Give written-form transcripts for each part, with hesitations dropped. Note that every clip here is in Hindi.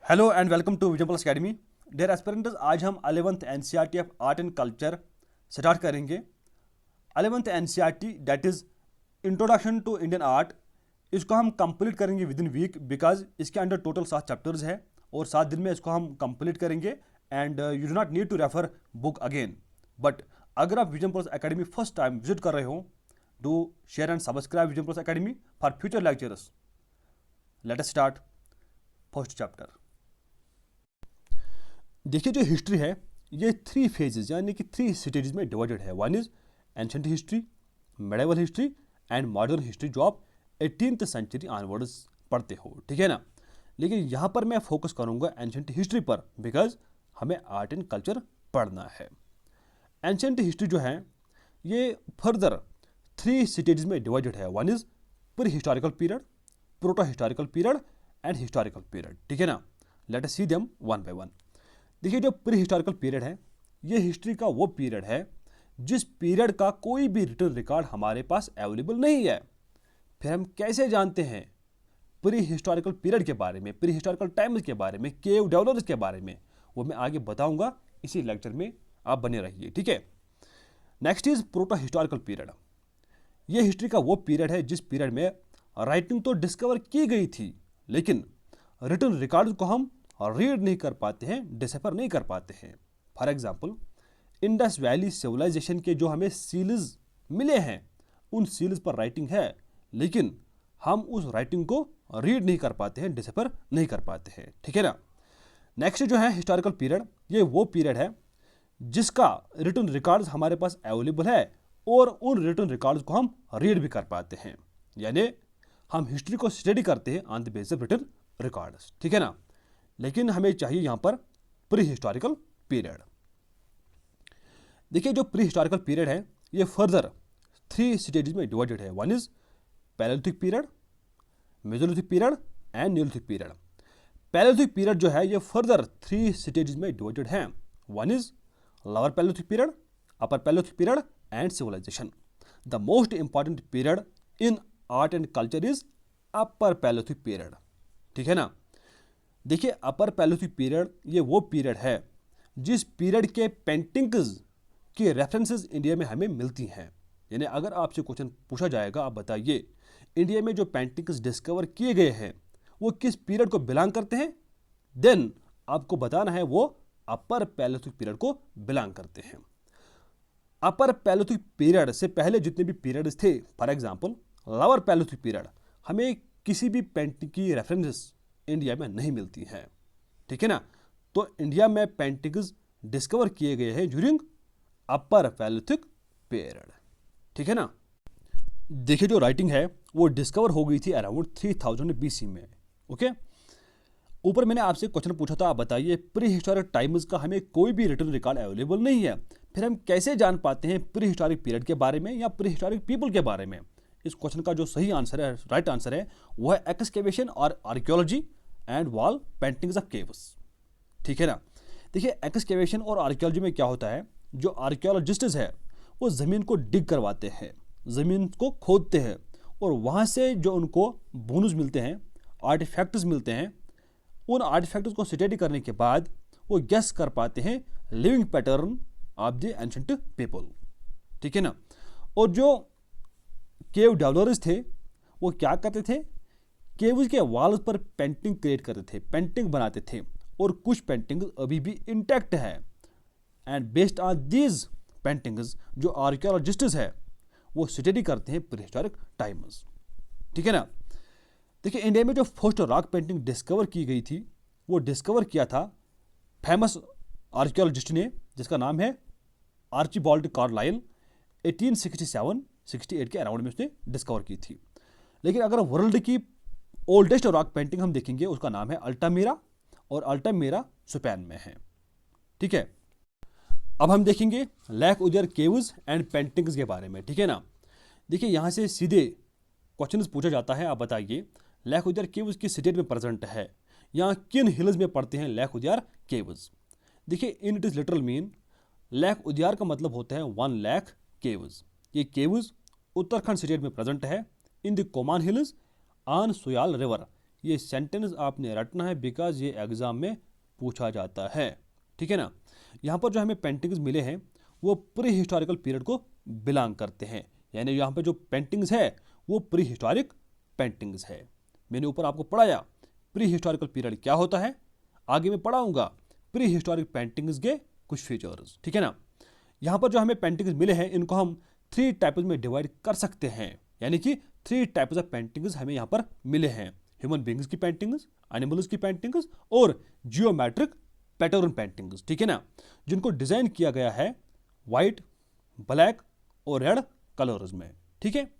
Hello and welcome to vision plus academy. Dear aspirants, आज हम 11th NCERT of art and culture start करेंगे। 11th NCERT that is introduction to Indian art. इसको हम कंप्लीट करेंगे विद इन वीक बिकॉज इसके अंडर टोटल 7 चैप्टर्स है और 7 दिन में इसको हम कंप्लीट करेंगे and you do not need to refer book again. But अगर आप vision plus academy first time visit कर रहे हो, do share and subscribe vision plus academy for future lectures. Let us start first chapter. देखिए, जो हिस्ट्री है ये 3 फेजेस यानी कि 3 स्टेजेस में डिवाइडेड है। One is ancient history, medieval history and modern history, जो आप 18th सेंचुरी ऑनवर्ड्स पढ़ते हो, ठीक है ना। लेकिन यहाँ पर मैं फोकस करूँगा एंशंट हिस्ट्री पर बिकॉज हमें आर्ट एंड कल्चर पढ़ना है। एंशंट हिस्ट्री जो है ये फर्दर 3 स्टेजेस में डिवाइडेड है। One is pre historical period, proto historical period and historical period, ठीक है ना। Late us see them one by one. देखिए, जो प्री हिस्टोरिकल पीरियड है ये हिस्ट्री का वो पीरियड है जिस पीरियड का कोई भी रिटन रिकॉर्ड हमारे पास अवेलेबल नहीं है। फिर हम कैसे जानते हैं प्री हिस्टोरिकल पीरियड के बारे में, प्री हिस्टोरिकल टाइम्स के बारे में, केव डेवलपर्स के बारे में, वो मैं आगे बताऊंगा। इसी लेक्चर में आप बने रहिए, ठीक है। Next is proto historical period. ये हिस्ट्री का वो पीरियड है जिस पीरियड में राइटिंग तो डिस्कवर की गई थी लेकिन रिटन रिकॉर्ड को हम रीड नहीं कर पाते हैं, डिसेफर नहीं कर पाते हैं। For example, Indus valley civilisation के जो हमें सील्स मिले हैं उन सील्स पर राइटिंग है लेकिन हम उस राइटिंग को रीड नहीं कर पाते हैं, डिसेफर नहीं कर पाते हैं, ठीक है ना। नेक्स्ट जो है हिस्टोरिकल पीरियड, ये वो पीरियड है जिसका रिटन रिकॉर्ड्स हमारे पास अवेलेबल है और उन रिटन रिकॉर्ड्स को हम रीड भी कर पाते हैं, यानी हम हिस्ट्री को स्टडी करते हैं on the basis of written records, ठीक है ना। लेकिन हमें चाहिए यहां पर प्री हिस्टोरिकल पीरियड। देखिए, जो प्री हिस्टोरिकल पीरियड है ये फर्दर 3 स्टेजेस में डिवाइडेड है। One is palaeolithic period, mesolithic period and neolithic period. Palaeolithic period जो है ये फर्दर 3 स्टेजेस में डिवाइडेड है। One is lower palaeolithic period, upper palaeolithic period and civilisation. The most important period in art and culture is upper palaeolithic period, ठीक है ना। देखिए, अपर पैलेलिथिक पीरियड ये वो पीरियड है जिस पीरियड के पेंटिंग्स की रेफरेंसेस इंडिया में हमें मिलती हैं। यानी अगर आपसे क्वेश्चन पूछा जाएगा, आप बताइए इंडिया में जो पेंटिंग्स डिस्कवर किए गए हैं वो किस पीरियड को बिलोंग करते हैं, देन आपको बताना है वो अपर पैलेलिथिक पीरियड को बिलोंग करते हैं। अपर पैलेलिथिक पीरियड से पहले जितने भी पीरियड्स थे, for example lower palaeolithic period, हमें किसी भी पेंटिंग की रेफरेंसेस इंडिया में नहीं मिलती हैं, ठीक है ना। तो इंडिया में पेंटिंग्स डिस्कवर किए गए हैं ड्यूरिंग अपर पैलेलिथिक पीरियड, ठीक है ना। देखिए, जो राइटिंग है वो डिस्कवर हो गई थी अराउंड 3000 BC में, ओके। ऊपर मैंने आपसे क्वेश्चन पूछा था, आप बताइए प्री हिस्टोरिक टाइम्स का हमें कोई भी रिटन रिकॉर्ड अवेलेबल नहीं है, फिर हम कैसे जान पाते हैं प्री हिस्टोरिक पीरियड के बारे में या प्री हिस्टोरिक पीपल के बारे में। इस क्वेश्चन का जो सही आंसर है, राइट आंसर है, वो है एक्सकेवेशन और archaeology and wall paintings of caves, ठीक है ना। देखिए, एक्सकेवेशन और आर्कियोलॉजी में क्या होता है, जो आर्कियोलॉजिस्ट्स है वो ज़मीन को डिग करवाते हैं, ज़मीन को खोदते हैं और वहाँ से जो उनको बोन्स मिलते हैं, आर्टिफैक्ट्स मिलते हैं, उन आर्टिफैक्ट्स को स्टडी करने के बाद वो गेस कर पाते हैं living pattern of the ancient people, ठीक है ना। और जो केव डेवलपर्स थे वो क्या करते थे, केव्स के वॉल्स पर पेंटिंग क्रिएट करते थे, पेंटिंग बनाते थे और कुछ पेंटिंग्स अभी भी इंटैक्ट है and based on these paintings जो आर्कियोलॉजिस्ट्स है वो स्टडी करते हैं प्री हिस्टोरिक टाइम्स, ठीक है ना। देखिए, इंडिया में जो फर्स्ट रॉक पेंटिंग डिस्कवर की गई थी वो डिस्कवर किया था फेमस आर्कियोलॉजिस्ट ने जिसका नाम है आर्चिबाल्ड कार्लाइल। 1867-68 के अराउंड में उसने डिस्कवर की थी। लेकिन अगर वर्ल्ड की ओल्डेस्ट रॉक पेंटिंग हम देखेंगे उसका नाम है अल्टामीरा और अल्टामीरा स्पेन में है, ठीक है। अब हम देखेंगे लैक उदियर केव्स एंड पेंटिंग्स के बारे में, ठीक है ना। देखिए, यहाँ से सीधे क्वेश्चन पूछा जाता है, आप बताइए लैक उदियर केव्स किस स्टेट में प्रेजेंट है, यहाँ किन हिल्स में पड़ते हैं लैक उदियर केव्स। देखिए, in it is literal mean Lakhudiyar का मतलब होता है 1 लाख केव्स। ये केव्स उत्तराखंड स्टेट में प्रेजेंट है in the Kumaon hills on Suyal river. ये सेंटेंस आपने रटना है बिकॉज ये एग्जाम में पूछा जाता है, ठीक है ना। यहाँ पर जो हमें पेंटिंग्स मिले हैं वो प्री हिस्टोरिकल पीरियड को बिलोंग करते हैं, यानी यहाँ पर जो पेंटिंग्स है वो प्री हिस्टोरिक पेंटिंग्स है। मैंने ऊपर आपको पढ़ाया प्री हिस्टोरिकल पीरियड क्या होता है, आगे मैं पढ़ाऊंगा प्री हिस्टोरिक पेंटिंग्स के कुछ फीचर्स, ठीक है ना। यहाँ पर जो हमें पेंटिंग्स मिले हैं इनको हम 3 टाइप्स में डिवाइड कर सकते हैं, यानी कि 3 टाइप्स ऑफ पेंटिंग्स हमें यहाँ पर मिले हैं। ह्यूमन बींग्स की पेंटिंग्स, एनिमल्स की पेंटिंग्स और जियोमेट्रिक पैटर्न पेंटिंग्स, ठीक है ना, जिनको डिजाइन किया गया है वाइट, ब्लैक और रेड कलर्स में, ठीक है।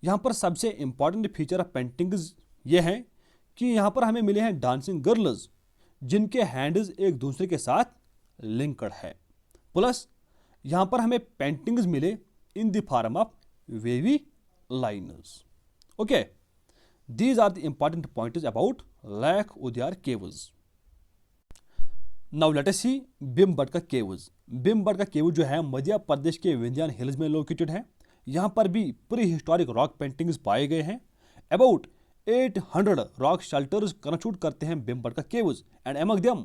यहाँ पर सबसे इंपॉर्टेंट फीचर ऑफ पेंटिंग्स ये हैं कि यहाँ पर हमें मिले हैं डांसिंग गर्ल्स जिनके हैंड्स एक दूसरे के साथ लिंक्ड है, प्लस यहाँ पर हमें पेंटिंग्स मिले in the form of wavy lines. Okay, these are the important pointers about Lake Udyar caves. Now let us see भीमबटका caves. भीमबटका केव जो है मध्य प्रदेश के विंध्यान हिल्स में लोकेटेड है। यहाँ पर भी प्री हिस्टोरिक रॉक पेंटिंग्स पाए गए हैं। अबाउट 800 रॉक शेल्टर्स कंस्टिट्यूट करते हैं Bhimbetka caves and among them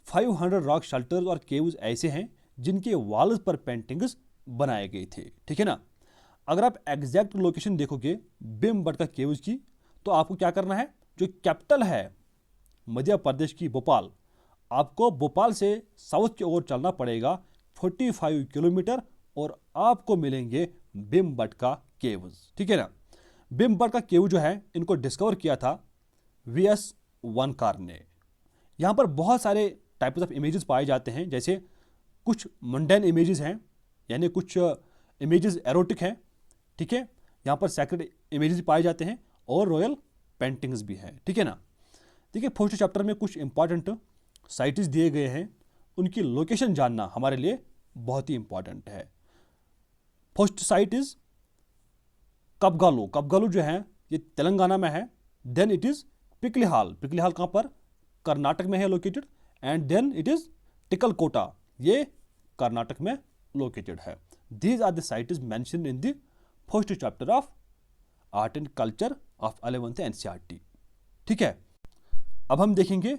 500 rock shelters और केव्स ऐसे हैं जिनके वॉल्स पर पेंटिंग्स बनाए गए थे, ठीक है ना। अगर आप एग्जैक्ट लोकेशन देखोगे भीमबटका केव्स की तो आपको क्या करना है, जो कैपिटल है मध्य प्रदेश की भोपाल, आपको भोपाल से साउथ की ओर चलना पड़ेगा 45 किलोमीटर और आपको मिलेंगे भीमबटका केव्स, ठीक है ना। भीमबटका केव जो है इनको डिस्कवर किया था VS वनकार ने। यहाँ पर बहुत सारे टाइप्स ऑफ इमेजेस पाए जाते हैं, जैसे कुछ मंडेन इमेजेस हैं, यानी कुछ इमेजेस एरोटिक हैं, ठीक है। यहाँ पर सैक्रेड इमेजेस पाए जाते हैं और रॉयल पेंटिंग्स भी हैं, ठीक है ना। देखिए फर्स्ट चैप्टर में कुछ इंपॉर्टेंट साइट्स दिए गए हैं, उनकी लोकेशन जानना हमारे लिए बहुत ही इंपॉर्टेंट है। First site is Kapgallu. Kapgallu जो है ये तेलंगाना में है। Then it is Piklihal. Piklihal कहाँ पर, कर्नाटक में है located. And then it is Tekkalakota, ये कर्नाटक में लोकेटेड है। These are the sites mentioned in the first chapter of art and culture of 11th NCERT, ठीक है। अब हम देखेंगे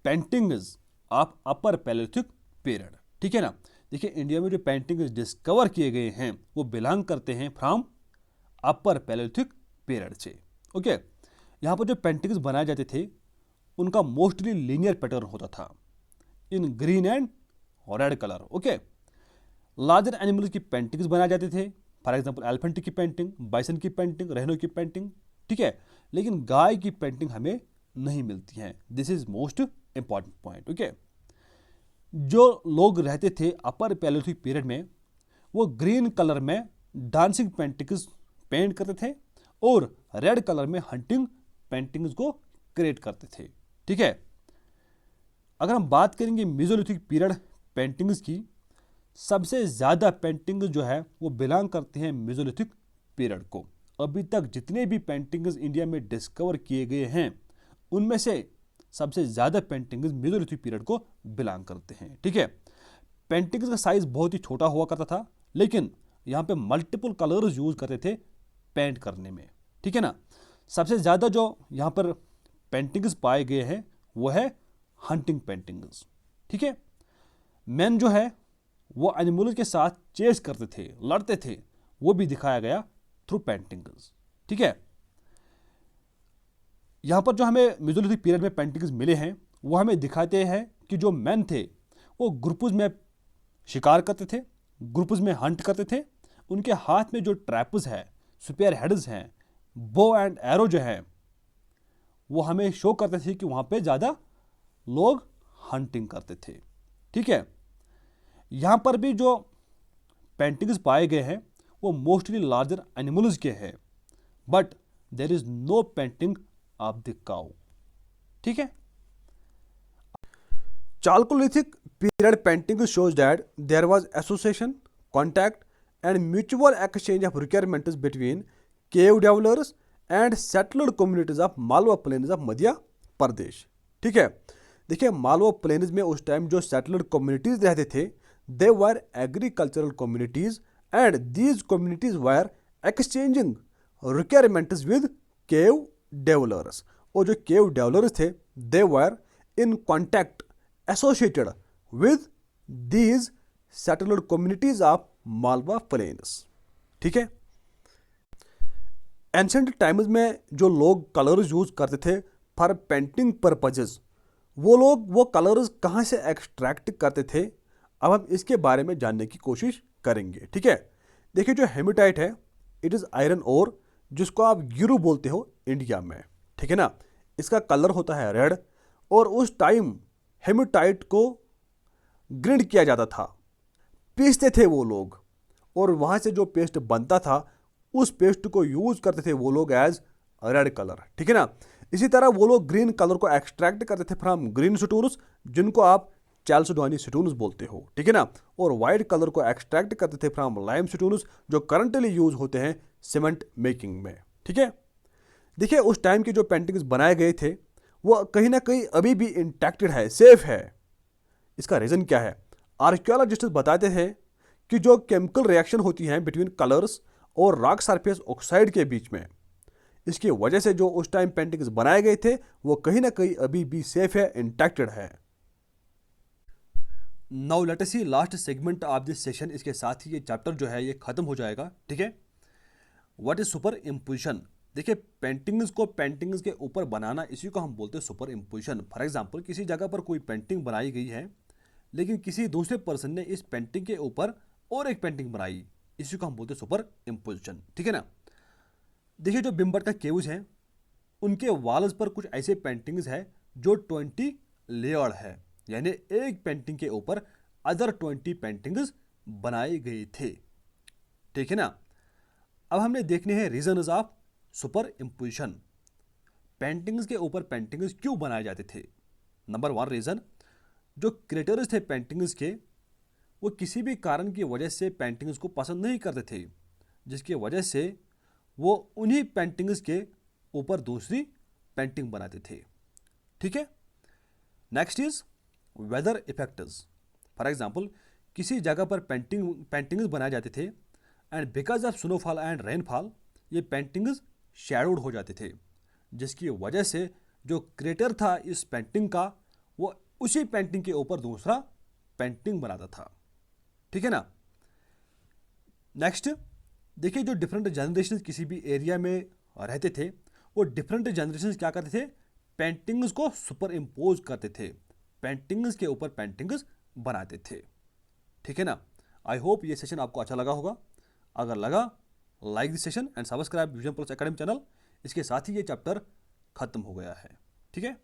paintings of upper palaeolithic period, ठीक है ना। देखिए इंडिया में जो पेंटिंग्स डिस्कवर किए गए हैं वो बिलोंग करते हैं फ्रॉम अपर पैलेolithic पीरियड से। ओके, यहाँ पर जो पेंटिंग्स बनाए जाते थे उनका मोस्टली लीनियर पैटर्न होता था इन green and red colour. Okay, larger animals की पेंटिंग्स बनाए जाते थे, फॉर एग्जाम्पल एलिफेंट की पेंटिंग, बाइसन की पेंटिंग, रेहनो की पेंटिंग, ठीक है। लेकिन गाय की पेंटिंग हमें नहीं मिलती हैं। This is most important point. Okay, जो लोग रहते थे अपर पैलेolithic पीरियड में वो ग्रीन कलर में डांसिंग पेंटिंग्स पेंट करते थे और रेड कलर में हंटिंग पेंटिंग्स को क्रिएट करते थे, ठीक है। अगर हम बात करेंगे मेसोलिथिक पीरियड पेंटिंग्स की, सबसे ज़्यादा पेंटिंग्स जो है वो बिलोंग करते हैं मेसोलिथिक पीरियड को। अभी तक जितने भी पेंटिंग्स इंडिया में डिस्कवर किए गए हैं उनमें से सबसे ज़्यादा पेंटिंग्स मेसोलिथिक पीरियड को बिलोंग करते हैं, ठीक है। पेंटिंग्स का साइज बहुत ही छोटा हुआ करता था, लेकिन यहाँ पे मल्टीपल कलर्स यूज करते थे पेंट करने में, ठीक है ना। सबसे ज़्यादा जो यहाँ पर पेंटिंग्स पाए गए हैं वो है हंटिंग पेंटिंग्स, ठीक है। मैन जो है वो एनिमल्स के साथ चेस करते थे, लड़ते थे, वो भी दिखाया गया थ्रू पेंटिंग्स, ठीक है। यहाँ पर जो हमें मेसोलिथिक पीरियड में पेंटिंग्स मिले हैं वो हमें दिखाते हैं कि जो मैन थे वो ग्रुप्स में शिकार करते थे, ग्रुप्स में हंट करते थे। उनके हाथ में जो ट्रैप्स है, स्पीयर हेड्स हैं, बो एंड एरो जो है वो हमें शो करते थे कि वहाँ पे ज़्यादा लोग हंटिंग करते थे, ठीक है। यहाँ पर भी जो पेंटिंग्स पाए गए हैं वो मोस्टली लार्जर एनिमल्स के हैं, but there is no painting of the cow, ठीक है। Chalcolithic period painting shows that there was association, contact, and mutual exchange of requirements between cave dwellers and settled communities of Malwa Plains of Madhya Pradesh, ठीक है। देखिए मालवा प्लेन्स में उस टाइम जो सेटल्ड कम्युनिटीज रहते थे they were agricultural communities and these communities were exchanging requirements with cave developers. और जो केव डेवलपर्स थे they were in contact associated with these settled communities of Malwa plains. ठीक है। एंशंट टाइम्स में जो लोग कलर्स यूज करते थे फॉर पेंटिंग पर्पजेज, वो लोग वो कलर्स कहाँ से एक्सट्रैक्ट करते थे, अब हम इसके बारे में जानने की कोशिश करेंगे। ठीक है। देखिए जो हेमेटाइट है इट इज़ आयरन ओर, जिसको आप गिरु बोलते हो इंडिया में। ठीक है ना। इसका कलर होता है रेड, और उस टाइम हेमेटाइट को ग्रिंड किया जाता था, पीसते थे वो लोग, और वहाँ से जो पेस्ट बनता था उस पेस्ट को यूज करते थे वो लोग एज रेड कलर। ठीक है ना। इसी तरह वो लोग ग्रीन कलर को एक्सट्रैक्ट करते थे फ्रॉम ग्रीन स्टोन्स, जिनको आप चैल्सडोनी स्टोन्स बोलते हो। ठीक है ना। और वाइट कलर को एक्सट्रैक्ट करते थे फ्रॉम लाइम स्टोन्स, जो करंटली यूज होते हैं सीमेंट मेकिंग में। ठीक है। देखिए उस टाइम के जो पेंटिंग्स बनाए गए थे वो कहीं ना कहीं अभी भी इंटैक्टेड है, सेफ है। इसका रीज़न क्या है? आर्कियोलॉजिस्ट बताते हैं कि जो केमिकल रिएक्शन होती हैं बिटवीन कलर्स और रॉक सरफेस ऑक्साइड के बीच में, इसकी वजह से जो उस टाइम पेंटिंग्स बनाए गए थे वो कहीं ना कहीं अभी भी सेफ है, इंटैक्टेड है। Now let us see last segment of this session. इसके साथ ही ये चैप्टर जो है ये खत्म हो जाएगा। ठीक है। What is super imposition? देखिए पेंटिंग्स को पेंटिंग्स के ऊपर बनाना, इसी को हम बोलते हैं सुपर इम्पोजिशन। फॉर एग्जांपल किसी जगह पर कोई पेंटिंग बनाई गई है, लेकिन किसी दूसरे पर्सन ने इस पेंटिंग के ऊपर और एक पेंटिंग बनाई, इसी को हम बोलते हैं सुपर इम्पोजिशन। ठीक है ना। देखिए जो बिम्बटका केव्स हैं उनके वॉल्स पर कुछ ऐसे पेंटिंग्स हैं जो 20 लेयर्ड है, यानी एक पेंटिंग के ऊपर अदर 20 पेंटिंग्स बनाए गए थे। ठीक है ना। अब हमने देखने हैं reasons of super imposition. Paintings के ऊपर पेंटिंग्स क्यों बनाए जाते थे? नंबर 1 रीजन, जो क्रिएटर्स थे पेंटिंग्स के वो किसी भी कारण की वजह से पेंटिंग्स को पसंद नहीं करते थे, जिसकी वजह से वो उन्हीं पेंटिंग्स के ऊपर दूसरी पेंटिंग बनाते थे। ठीक है। Next is whether effects. For example किसी जगह पर पेंटिंग्स बनाए जाते थे and because of snowfall and rainfall ये पेंटिंग्स शैडोड हो जाते थे, जिसकी वजह से जो क्रिएटर था इस पेंटिंग का वो उसी पेंटिंग के ऊपर दूसरा पेंटिंग बनाता था। ठीक है ना। नेक्स्ट देखिए जो डिफरेंट जनरेशन किसी भी एरिया में रहते थे वो डिफरेंट जनरेशन क्या करते थे, पेंटिंग्स को सुपर इम्पोज करते थे, पेंटिंग्स के ऊपर पेंटिंग्स बनाते थे। ठीक है ना। आई होप ये सेशन आपको अच्छा लगा होगा। अगर लगा like this session and subscribe vision plus academy channel. इसके साथ ही ये चैप्टर खत्म हो गया है। ठीक है।